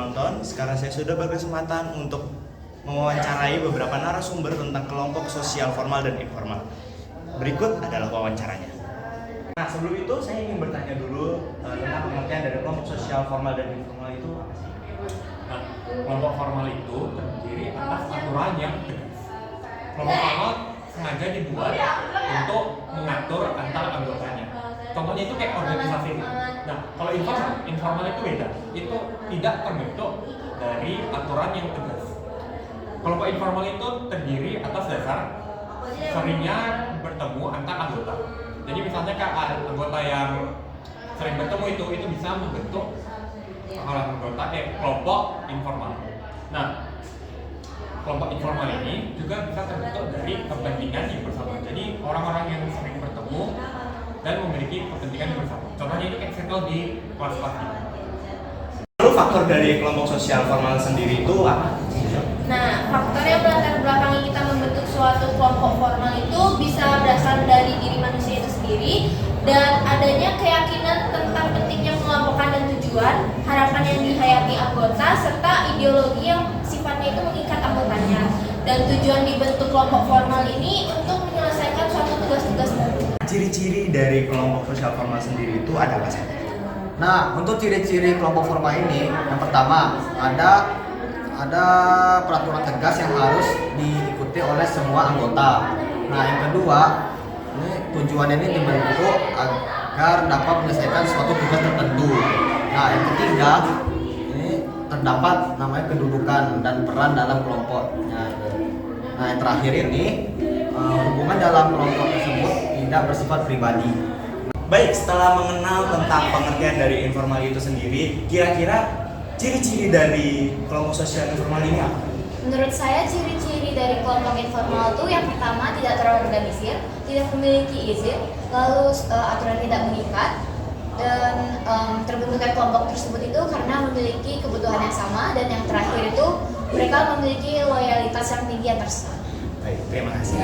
penonton, sekarang saya sudah berkesempatan untuk mewawancarai beberapa narasumber tentang kelompok sosial formal dan informal. Berikut adalah wawancaranya. Nah, sebelum itu saya ingin bertanya dulu tentang pengertian dari kelompok sosial formal dan informal itu apa sih? Nah, kelompok formal itu terdiri atas aturan yang tegas. Kelompok formal sengaja dibuat untuk mengatur antar anggotanya. Contohnya itu kayak organisasi. Nah, kalau informal itu beda. Itu tidak terbentuk dari aturan yang tegas. Kelompok informal itu terdiri atas dasar seringnya bertemu antar anggota. Jadi misalnya anggota yang sering bertemu itu bisa membentuk kelompok informal. Nah, kelompok informal ini juga bisa terbentuk dari kepentingan yang bersama. Jadi orang-orang yang sering bertemu dan memiliki kepentingan yang bersama. Contohnya ini kayak circle di kelas-kelas ini. Lalu faktor dari kelompok sosial formal sendiri itu apa? Nah, faktor yang melatar belakangi kita membentuk suatu kelompok formal itu bisa berasal dari diri manusia itu sendiri dan adanya keyakinan tentang pentingnya mengelompokkan dan tujuan, harapan yang dihayati anggota, serta ideologi yang sifatnya itu mengikat anggotanya. Dan tujuan dibentuk kelompok formal ini untuk menyelesaikan suatu tugas-tugas baru. Ciri-ciri dari kelompok sosial formal sendiri itu ada apa saja? Nah, untuk ciri-ciri kelompok formal ini, yang pertama ada peraturan tegas yang harus diikuti oleh semua anggota. Nah, yang kedua, ini tujuannya ini dibentuk agar dapat menyelesaikan suatu tugas tertentu. Nah, yang ketiga, ini terdapat namanya kedudukan dan peran dalam kelompoknya. Nah, yang terakhir ini hubungan dalam kelompok tersebut tidak bersifat pribadi. Baik, setelah mengenal tentang pengertian dari informal itu sendiri, kira-kira ciri-ciri dari kelompok sosial informal ini apa? Menurut saya ciri-ciri dari kelompok informal itu yang pertama tidak terorganisir, tidak memiliki izin, lalu aturan tidak mengikat, dan terbentuknya kelompok tersebut itu karena memiliki kebutuhan yang sama, dan yang terakhir itu mereka memiliki loyalitas yang tinggi antar sesama. Baik, terima kasih.